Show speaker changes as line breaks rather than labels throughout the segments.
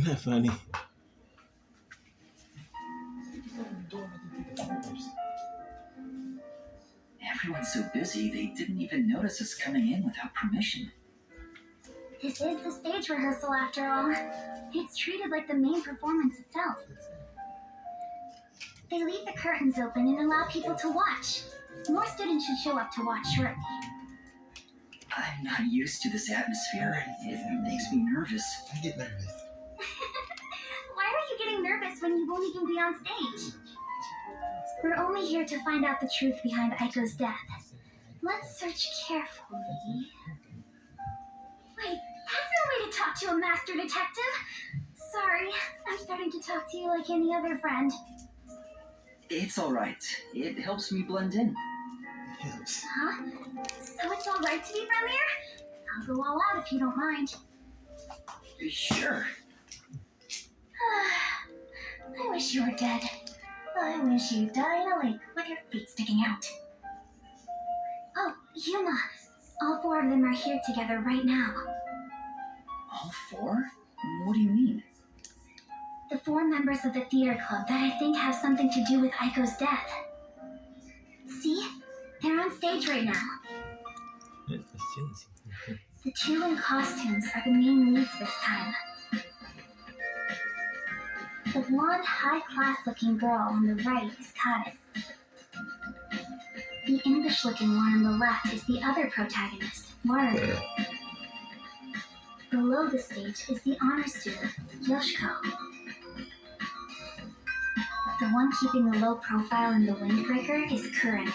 Not funny.
Everyone's so busy, they didn't even notice us coming in without permission.
This is the stage rehearsal after all. It's treated like the main performance itself. They leave the curtains open and allow people to watch. More students should show up to watch shortly.
I'm not used to this atmosphere. It makes me nervous.
I get nervous.
Why are you getting nervous when you won't even be on stage? We're only here to find out the truth behind Aiko's death. Let's search carefully. Wait, that's no way to talk to a master detective. Sorry, I'm starting to talk to you like any other friend.
It's alright. It helps me blend in.
It helps.
Huh? So it's alright to be friendlier? I'll go all out if you don't mind.
Sure.
I wish you were dead. I wish you'd die in a lake with your feet sticking out. Oh, Yuma. All four of them are here together right now.
All four? What do you mean?
The four members of the theater club that I think have something to do with Aiko's death. See? They're on stage right now. The two in costumes are the main leads this time. The blonde, high-class-looking girl on the right is Karen. The English-looking one on the left is the other protagonist, Maru. Below the stage is the honor student, Yoshiko. The one keeping the low profile in the windbreaker is Kurane.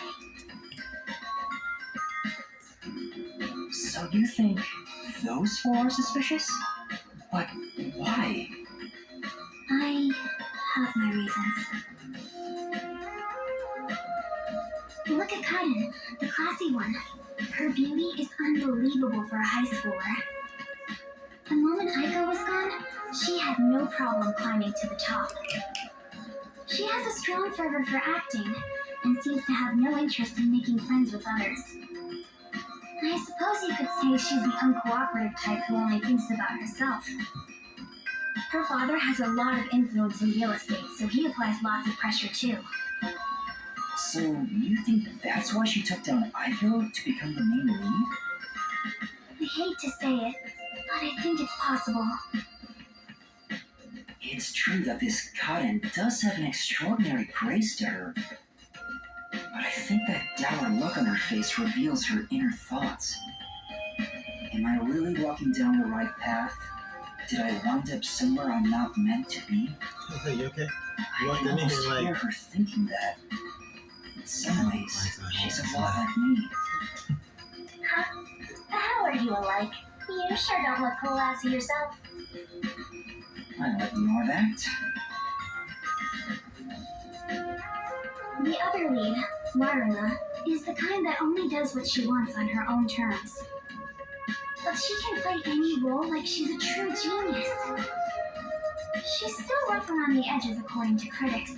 So you think those four are suspicious? But why?
I have my reasons. Look at Kaiden, the classy one. Her beauty is unbelievable for a high schooler. The moment Aiko was gone, she had no problem climbing to the top. She has a strong fervor for acting, and seems to have no interest in making friends with others. I suppose you could say she's the uncooperative type who only thinks about herself. Her father has a lot of influence in real estate, so he applies lots of pressure too.
So you think that's why she took down Aiko to become the main lead?
I hate to say it, but I think it's possible.
It's true that this Karen does have an extraordinary grace to her. But I think that dour look on her face reveals her inner thoughts. Am I really walking down the right path? Did I wind up somewhere I'm not meant to be?
Hey, you okay?
I can almost hear her thinking that. In some ways, she's a lot like me.
Huh? How are you alike? You sure don't look classy yourself.
I'll ignore that.
The other lead, Maruna, is the kind that only does what she wants on her own terms. But she can play any role like she's a true genius. She's still rough around the edges according to critics,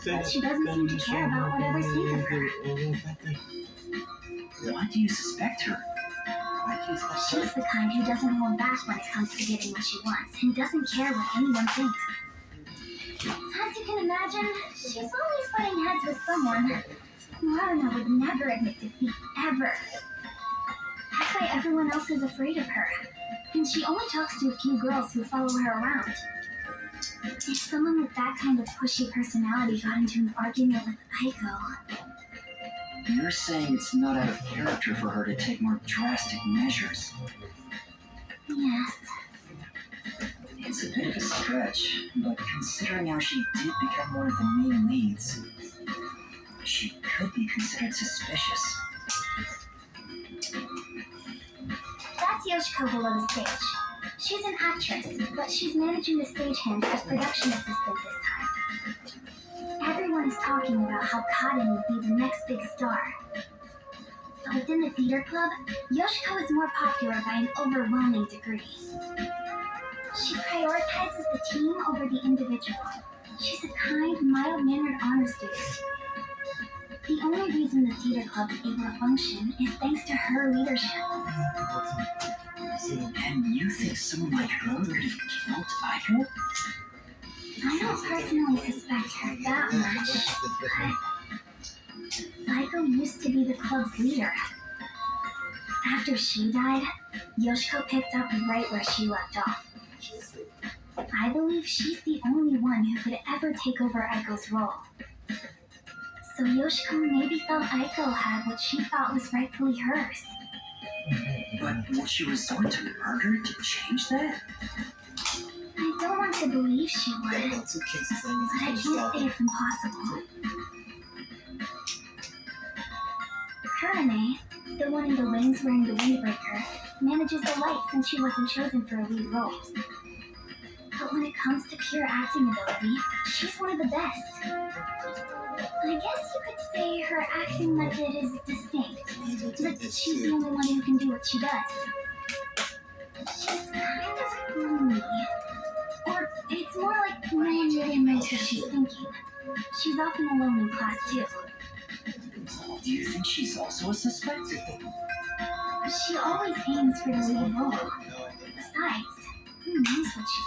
but she doesn't seem to care about what others think of her.
Why do you suspect her?
She's the kind who doesn't hold back when it comes to getting what she wants, and doesn't care what anyone thinks. As you can imagine, she's always butting heads with someone. Maruna would never admit defeat, ever. That's why everyone else is afraid of her, and she only talks to a few girls who follow her around. If someone with that kind of pushy personality got into an argument with Aiko...
You're saying it's not out of character for her to take more drastic measures.
Yes.
It's a bit of a stretch, but considering how she did become one of the main leads, she could be considered suspicious.
That's Yoshiko below the stage. She's an actress, but she's managing the stagehands as production assistant this time. Everyone is talking about how Kaden will be the next big star. But within the theater club, Yoshiko is more popular by an overwhelming degree. She prioritizes the team over the individual. She's a kind, mild-mannered honor student. The only reason the theater club is able to function is thanks to her leadership.
And you think someone like her could have killed Aiko?
Aiko used to be the club's leader. After she died, Yoshiko picked up right where she left off. I believe she's the only one who could ever take over Aiko's role. So Yoshiko maybe felt Aiko had what she thought was rightfully hers.
But would she resort to murder to change that?
I don't want to believe she would,
There are 2 cases I need
but I
to finish
can't say
solving.
it's impossible. Kurane, the one in the wings wearing the windbreaker, manages the light since she wasn't chosen for a lead role. But when it comes to pure acting ability, she's one of the best. I guess you could say her acting method is distinct,
I don't
but
think that's
she's the
true.
only one who can do what she does. She's kind of gloomy. Or it's more like no one really knows what she's thinking. She's often alone in class too.
Do you think she's also a suspect?
She always aims for the lead role.
No, I think
Besides, who knows what she's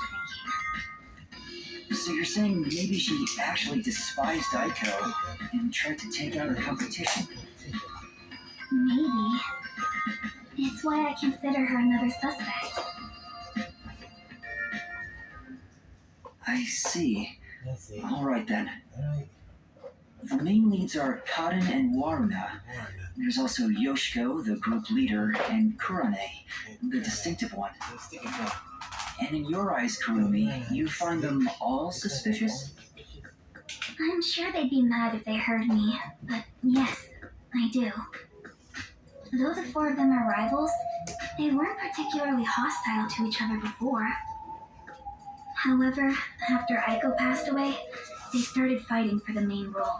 thinking?
So you're saying maybe she actually despised Aiko and tried to take out her competition?
Maybe. It's why I consider her another suspect.
I see.
Let's see.
Alright then.
Alright.
The main leads are Kaden and Waruna.
Warren.
There's also Yoshiko, the group leader, and Kurane, the
Okay.
distinctive one.
Let's stick it out.
And in your eyes, Kurumi, you find them all suspicious?
I'm sure they'd be mad if they heard me, but yes, I do. Though the 4 of them are rivals, they weren't particularly hostile to each other before. However, after Aiko passed away, they started fighting for the main role.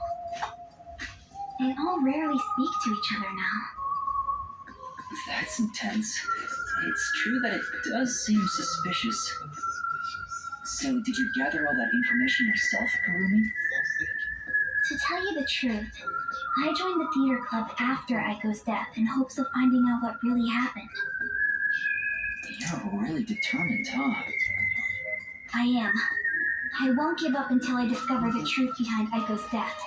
They all rarely speak to each other now.
That's intense. It's true that it does seem suspicious.
Suspicious.
So did you gather all that information yourself, Kurumi?
To tell you the truth, I joined the theater club after Aiko's death in hopes of finding out what really happened.
You're really determined, huh?
I am. I won't give up until I discover the truth behind Aiko's death.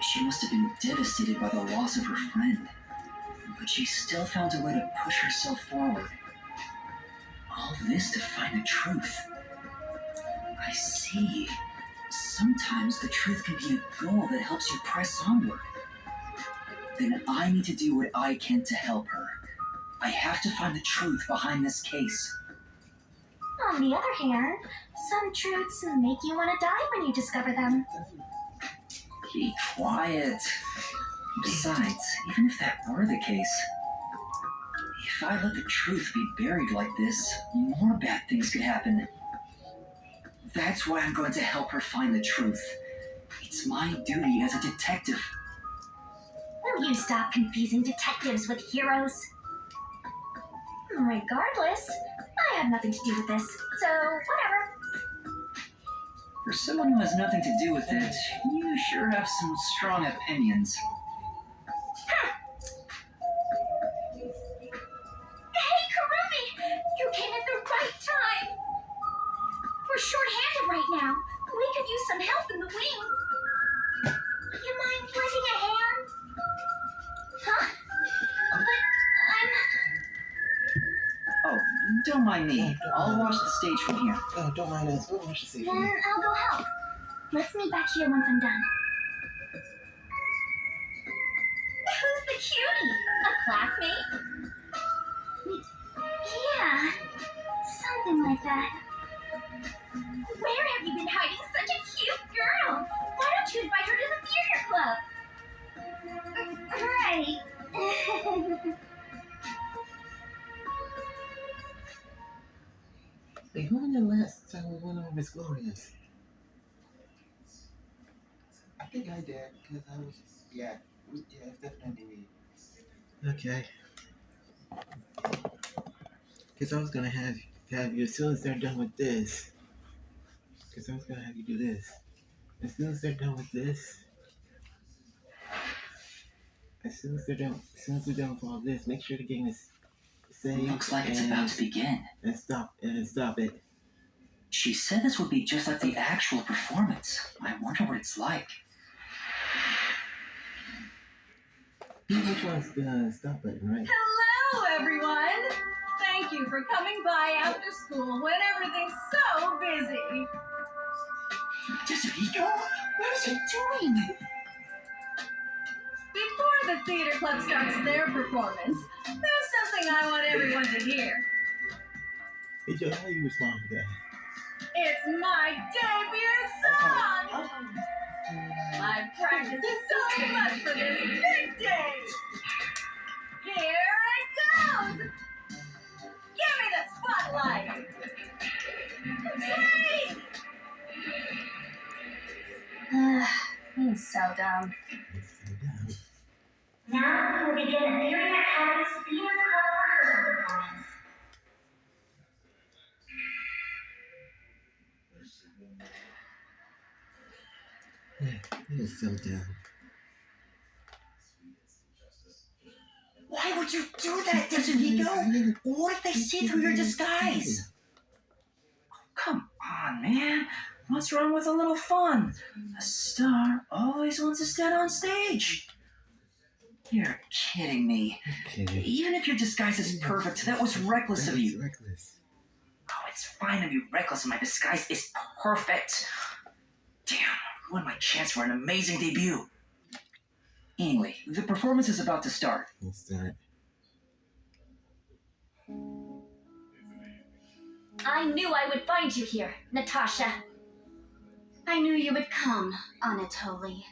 She must have been devastated by the loss of her friend. But she still found a way to push herself forward. All this to find the truth. I see. Sometimes the truth can be a goal that helps you press onward. Then I need to do what I can to help her. I have to find the truth behind this case.
On the other hand, some truths make you want to die when you discover them.
Be quiet. Besides, even if that were the case, if I let the truth be buried like this, more bad things could happen. That's why I'm going to help her find the truth. It's my duty as a detective.
Will you stop confusing detectives with heroes? Regardless, I have nothing to do with this, so whatever.
For someone who has nothing to do with it, you sure have some strong opinions.
Hey, Kurumi! You came at the right time! We're short-handed right now. We could use some help in the wings. You mind lending a hand? Huh? But
Oh, don't mind me. I'll watch the stage from here.
Oh, don't mind us. What should say?
then I'll go help. Let's meet back here once I'm done. Who's the cutie? A classmate? Yeah, something like that. Where have you been hiding such a cute girl? Why don't you invite her to the theater club? Right.
Hey, who in the last time we went over Miss Glorious? I think I did, because I was, yeah, it's definitely me. Okay. Because I was going to have you, as soon as they're done with this, because I was going to have you do this. As soon as they're done with this, as soon as they're done with all this, make sure the game is saved.
Looks like it's about to begin.
And stop it.
She said this would be just like the actual performance. I wonder what it's like.
Which one's the stop button, right?
Hello, everyone! Thank you for coming by after school when everything's so busy.
Desavito? What is he doing?
Before the theater club starts their performance, there's something I want everyone to hear.
Hey Joe, how you respond to that?
It's my debut song! I've practiced so much for this big day! Here it goes! Give me the spotlight! Say! He's so dumb.
It's so dumb.
Now we will begin Amelia Academy's Theater Club rehearsal performance.
It is so dumb.
Why would you do that, Desavito? What if they see through your disguise? Come on, man. What's wrong with a little fun? A star always wants to stand on stage. You're kidding me.
Okay.
Even if your disguise is perfect, that was reckless of you.
Reckless.
Oh, it's fine to be reckless and my disguise is perfect. Damn, I ruined my chance for an amazing debut. Anyway, the performance is about to start.
Let's start.
I knew I would find you here, Natasha. I knew you would come, Anatoly.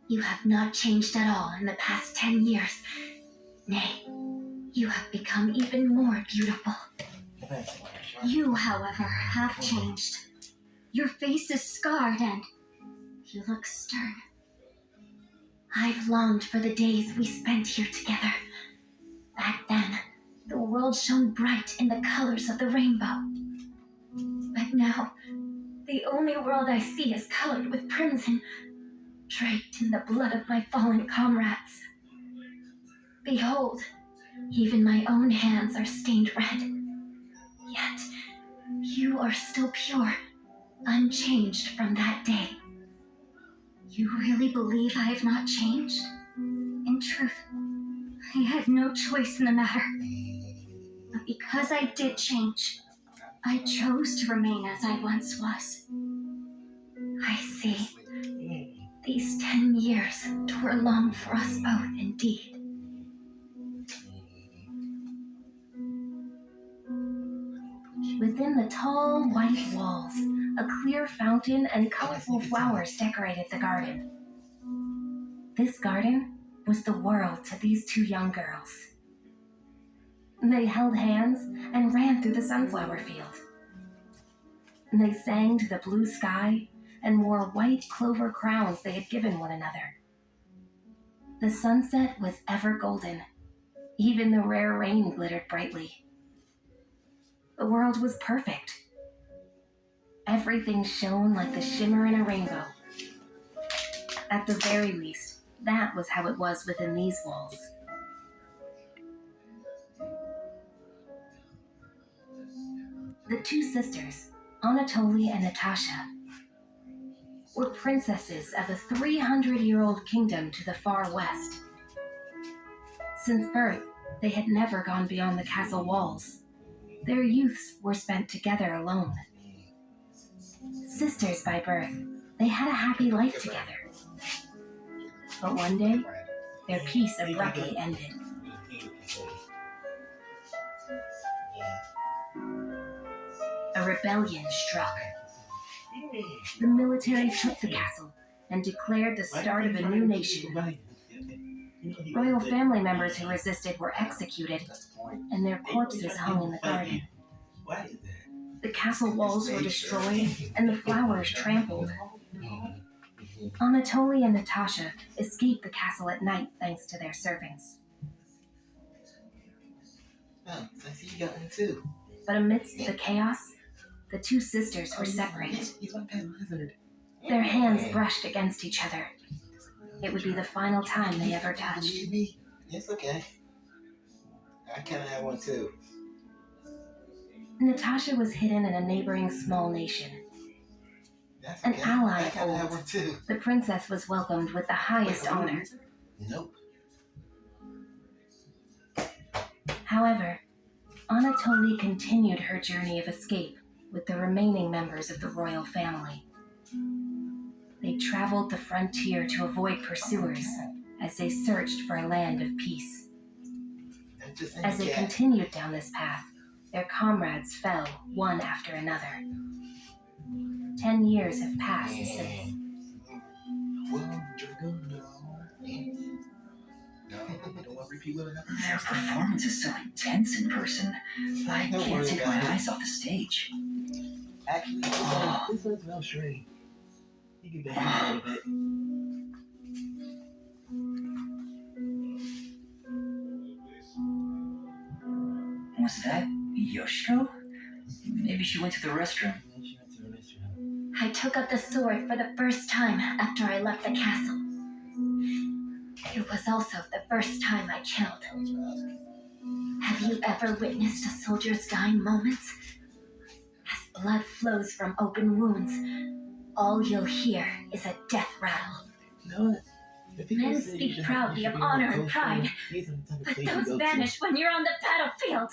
You have not changed at all in the past 10 years. Nay, you have become even more beautiful. You, however, have changed. Your face is scarred and you look stern. I've longed for the days we spent here together. Back then, the world shone bright in the colors of the rainbow. But now, the only world I see is colored with crimson, draped in the blood of my fallen comrades. Behold, even my own hands are stained red. Yet, you are still pure, unchanged from that day. You really believe I have not changed? In truth, I had no choice in the matter. But because I did change, I chose to remain as I once was. I see. These 10 years were long for us both indeed. Within the tall, white walls, a clear fountain and colorful flowers decorated the garden. This garden was the world to these two young girls. They held hands and ran through the sunflower field. They sang to the blue sky and wore white clover crowns they had given one another. The sunset was ever golden. Even the rare rain glittered brightly. The world was perfect. Everything shone like the shimmer in a rainbow. At the very least, that was how it was within these walls. The two sisters, Anatoly and Natasha, were princesses of a 300-year-old kingdom to the far west. Since birth, they had never gone beyond the castle walls. Their youths were spent together alone. Sisters by birth, they had a happy life together. But one day, their peace abruptly ended. A rebellion struck. The military took the castle and declared the start of a new nation. Royal family members who resisted were executed, and their corpses hung in the garden. The castle walls were destroyed, and the flowers trampled. Anatoly and Natasha escaped the castle at night thanks to their servants.
Oh, I see you got one too.
But amidst the chaos, the two sisters were separated.
He's my pet lizard.
Their hands brushed against each other. It would be the final time they ever touched.
It's okay. I kind of have one too.
Natasha was hidden in a neighboring small nation.
That's
An
okay.
ally
I kind of have
old.
one too.
The princess was welcomed with the highest honor.
Nope.
However, Anatoly continued her journey of escape with the remaining members of the royal family. They traveled the frontier to avoid pursuers as they searched for a land of peace. As they continued down this path, their comrades fell one after another. 10 years have passed since.
Their performance is so intense in person, I can't take my eyes off the stage.
Actually, this one's well straight. You can back a little bit.
Was that Yoshiko? Maybe she went to the restroom.
I took up the sword for the first time after I left the castle. It was also the first time I killed. Have you ever witnessed a soldier's dying moments? As blood flows from open wounds, all you'll hear is a death rattle.
No,
Men speak proudly of honor and pride, but those vanish when you're on the battlefield.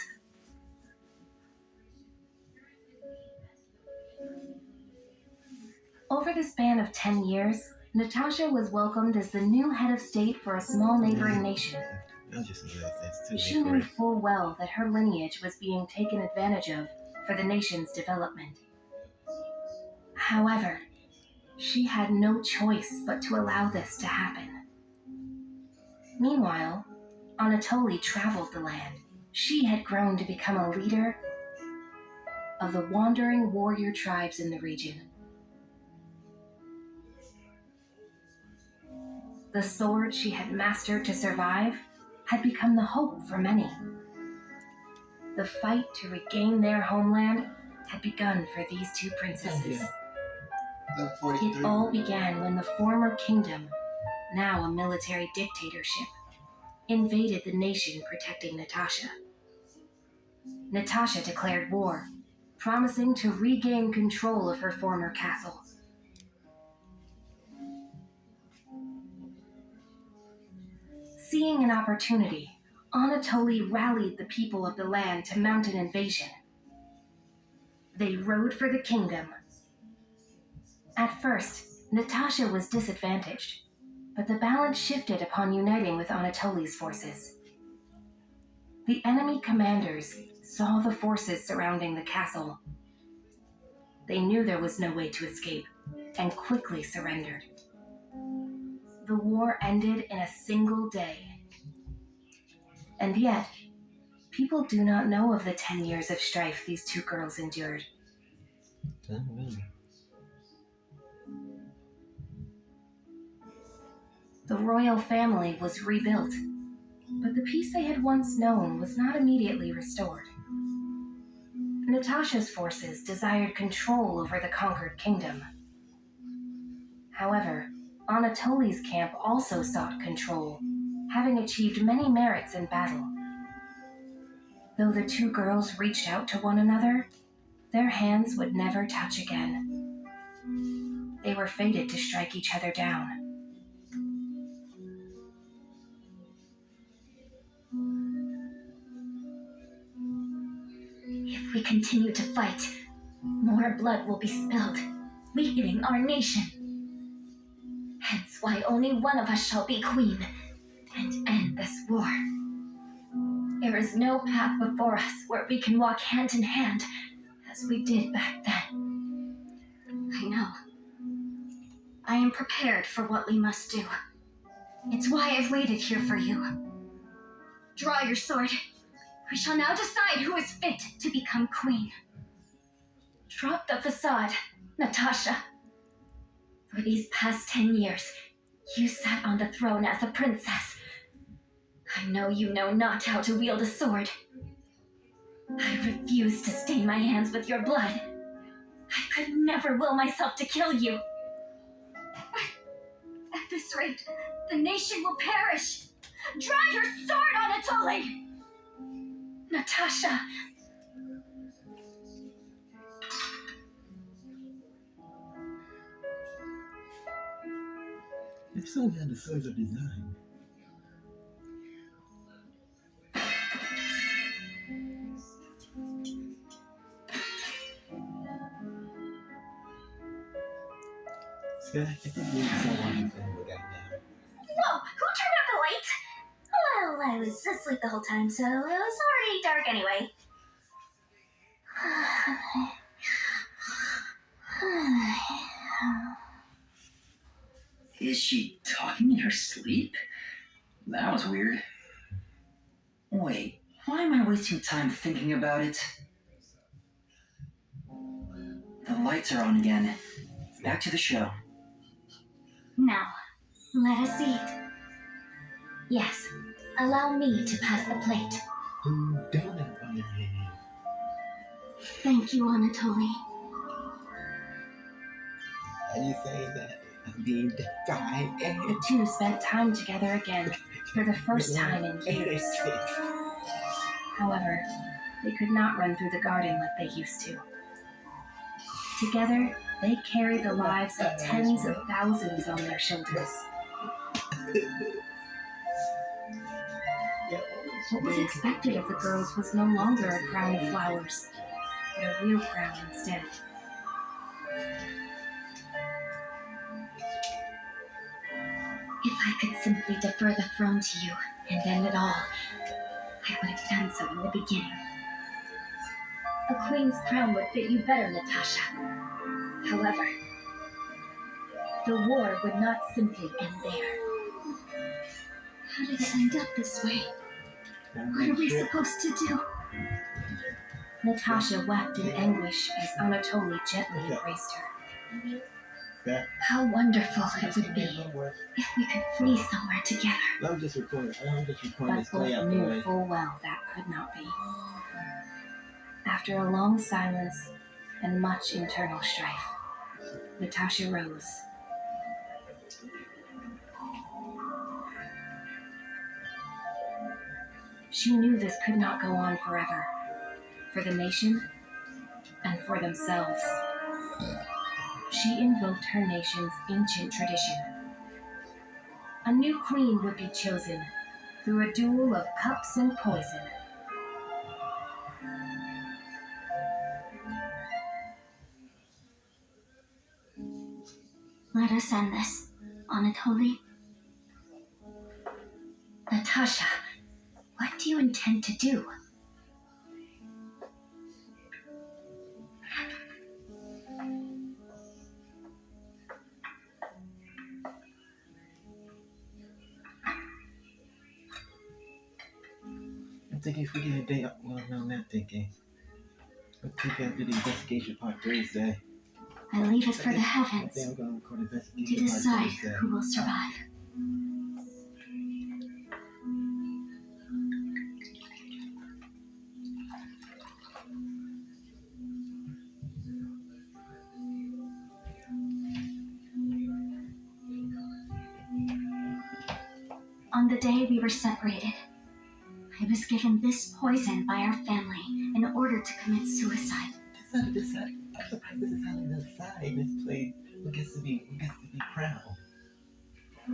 Over the span of 10 years, Natasha was welcomed as the new head of state for a small neighboring nation. She knew full well that her lineage was being taken advantage of for the nation's development. However, she had no choice but to allow this to happen. Meanwhile, Anatoly traveled the land. She had grown to become a leader of the wandering warrior tribes in the region. The sword she had mastered to survive had become the hope for many. The fight to regain their homeland had begun for these two princesses. It all began when the former kingdom, now a military dictatorship, invaded the nation protecting Natasha. Natasha declared war, promising to regain control of her former castle. Seeing an opportunity, Anatoly rallied the people of the land to mount an invasion. They rode for the kingdom. At first, Natasha was disadvantaged, but the balance shifted upon uniting with Anatoly's forces. The enemy commanders saw the forces surrounding the castle. They knew there was no way to escape, and quickly surrendered. The war ended in a single day. And yet, people do not know of the 10 years of strife these two girls endured. The royal family was rebuilt, but the peace they had once known was not immediately restored. Natasha's forces desired control over the conquered kingdom. However, Anatoly's camp also sought control, having achieved many merits in battle. Though the two girls reached out to one another, their hands would never touch again. They were fated to strike each other down.
If we continue to fight, more blood will be spilled, weakening our nation. Hence why only one of us shall be queen and end this war. There is no path before us where we can walk hand in hand as we did back then. I know. I am prepared for what we must do. It's why I've waited here for you. Draw your sword. We shall now decide who is fit to become queen. Drop the facade, Natasha. For these past 10 years, you sat on the throne as a princess. I know you know not how to wield a sword. I refuse to stain my hands with your blood. I could never will myself to kill you. At this rate, the nation will perish. Draw your sword, Anatoly! Natasha!
If someone had the swords of design. Scott, I think we need someone you can look at now.
Whoa, who turned out the lights? Well, I was asleep the whole time, so it was already dark anyway.
Is she talking in her sleep? That was weird. Wait, why am I wasting time thinking about it? The lights are on again. Back to the show.
Now, let us eat. Yes, allow me to pass the plate.
Donut on your hand.
Thank you, Anatoly.
Are you saying that I'm being defied?
The two spent time together again for the first time in years. However, they could not run through the garden like they used to. Together, they carried the lives of tens of thousands on their shoulders. What was expected of the girls was no longer a crown of flowers, but a real crown instead.
If I could simply defer the throne to you and end it all, I would have done so in the beginning. A queen's crown would fit you better, Natasha. However, the war would not simply end there. How did it end up this way? What are we supposed to do?
Natasha wept in anguish as Anatoly gently embraced her.
How wonderful it would be if we could flee somewhere together.
I'm just recording
But
this play
both
out the
knew
way.
full well that could not be. After a long silence and much internal strife, Natasha rose. She knew this could not go on forever, for the nation and for themselves. She invoked her nation's ancient tradition. A new queen would be chosen through a duel of cups and poison.
Let us end this, Anatoly. Natasha, what do you intend to do?
I'm thinking if we get a day up. Well, no, I'm not thinking. I'm thinking after the investigation part Thursday.
I leave it for the
I
heavens
think I'm going to record the
to
investigation part
decide
Thursday.
who will survive. On the day we were separated, I was given this poison by our family in order to commit suicide.
I'm surprised this is how they decide this play who gets to be crowned. I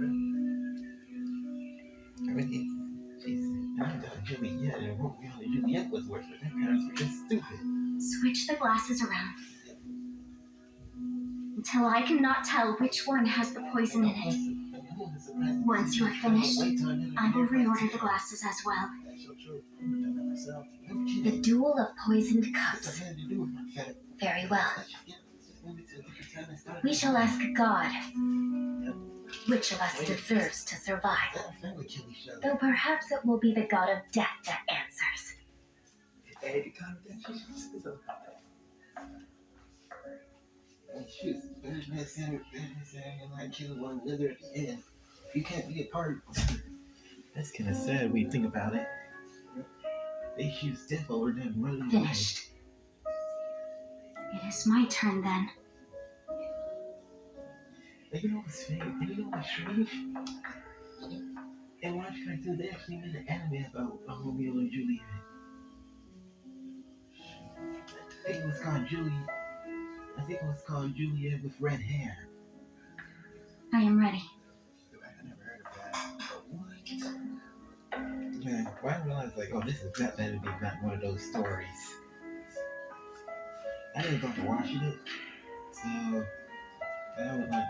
mean, jeez, I thought Juliet and Romeo and Juliet was worse, but their parents were just stupid.
Switch the glasses around. Until I cannot tell which one has the poison in it. Once you are finished, I will reorder the glasses as well. The duel of poisoned cups. Very well. We shall ask God which of us deserves to survive. Though perhaps it will be the god of death that answers.
Shoot, Batman said like kill one lizard at the end. You can't be a part. That's kind of sad when you think about it. They choose death over them running away.
Finished. It is my turn then.
And you know what's fake? And you know what's strange? And watch cartoon, they actually made an anime about Romeo and Juliet. I think it was called Juliet with red hair.
I am ready.
I never heard of that. What? Yeah, well, I realized like, oh, this is not that would be not one of those stories. I didn't go to watching it, so that was like,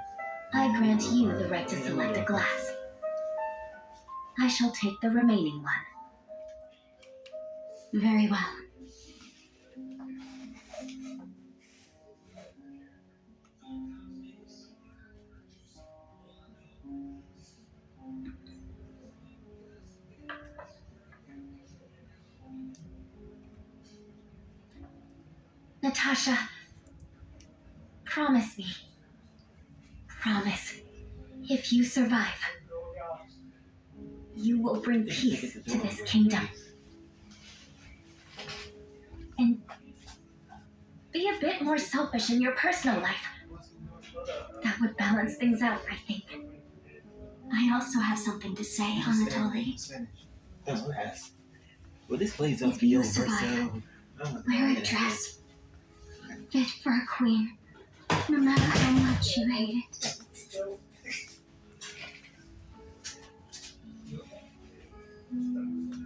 I grant you the right to select a glass. I shall take the remaining one. Very well. Natasha, promise me. Promise, if you survive, you will bring peace to this kingdom. And be a bit more selfish in your personal life. That would balance things out, I think. I also have something to say, Anatoly.
Oh, yes. Well, this plays
If
off the
you
over,
survive,
so...
wear a dress fit for a queen, no matter how much you hate it.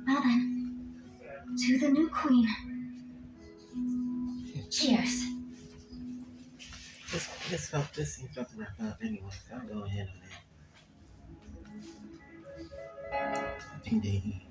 Well then, to the new queen. Cheers.
This seems about to wrap up anyway, so I'll go ahead on it. Ding ding.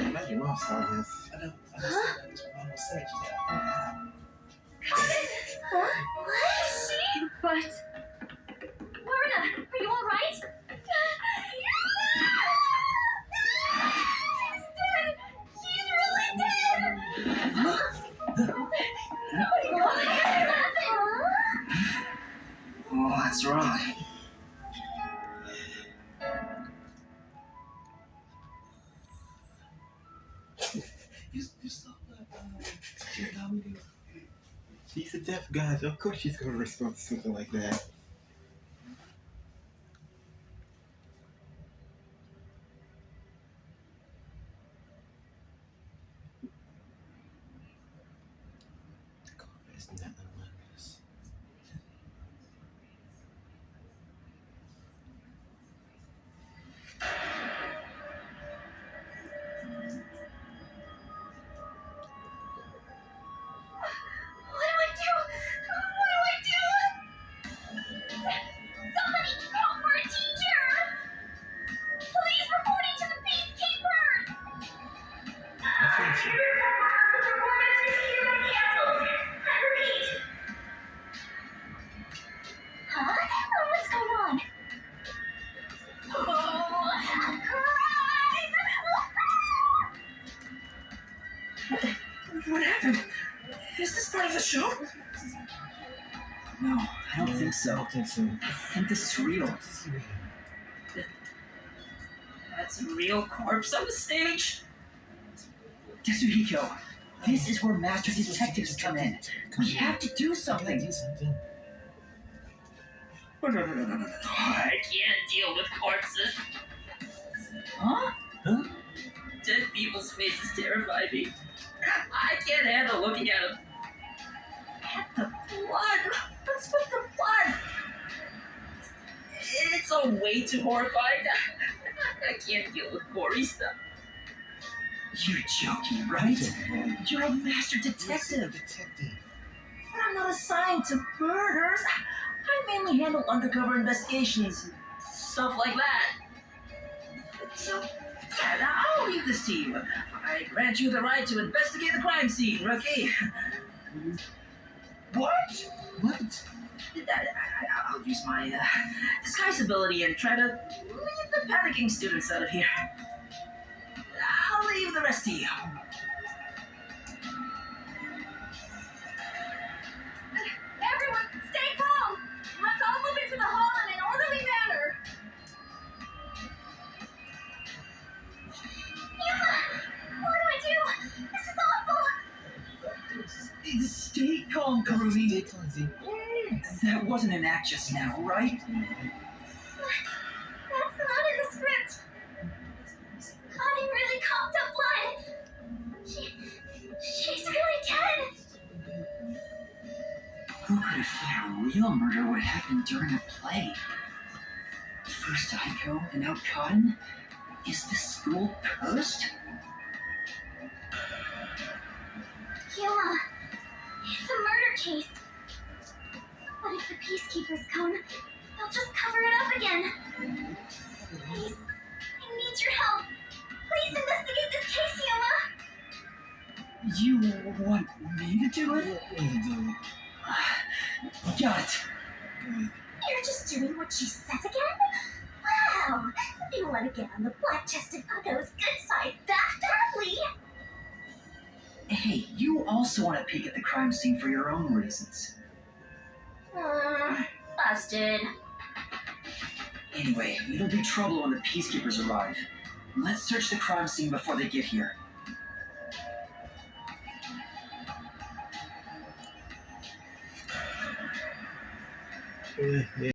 Imagine your mom saw this. I know that's what mom said.
What? But... Lorna, are you alright? She's dead! She's really dead! What happened?
What's wrong?
You saw that. She's a deaf guy, so of course she's going to respond to something like that. It's nothing like this.
Somebody call for a teacher! Please report it to the peacekeepers! Performance is canceled. I repeat. Huh? What's going on?
What happened? Is this part of the show? No, I don't think so.
I don't think so.
I think this is real. That's a real corpse on the stage. Tetsuhiko, this is where master detectives come in. We have to do something.
Do something.
No. I can't deal with corpses. Huh?
Huh?
Dead people's faces terrify me. I can't handle looking at them. And the blood. What's with the blood? It's all way too horrifying. I can't deal with gory stuff. You're joking, right? You're a master detective. But I'm not assigned to murders. I mainly handle undercover investigations and stuff like that. So, yeah, I'll leave this to you. I grant you the right to investigate the crime scene, rookie. What?
What?
I'll use my disguise ability and try to leave the panicking students out of here. I'll leave the rest to you.
Everyone, stay calm. Let's all move into the hall in an orderly manner.
What do I do? This is awful!
Stay calm, Karumi.
Stay clumsy.
That wasn't an act just now, right?
That's not in the script. Connie really coughed up blood. She's really dead.
Who could have thought a real murder would happen during a play? First Aiko and now Cotton? Is the school cursed?
Yuma, it's a murder case. But if the peacekeepers come, they'll just cover it up again. Please, I need your help. Please investigate this case, Yuma.
You want me to do it? Got it.
You're just doing what she says again? Wow, you want to get on the black-chested bucko's good side that badly.
Hey, you also want to peek at the crime scene for your own reasons.
Busted.
Anyway, it'll be trouble when the peacekeepers arrive. Let's search the crime scene before they get here.
Yeah.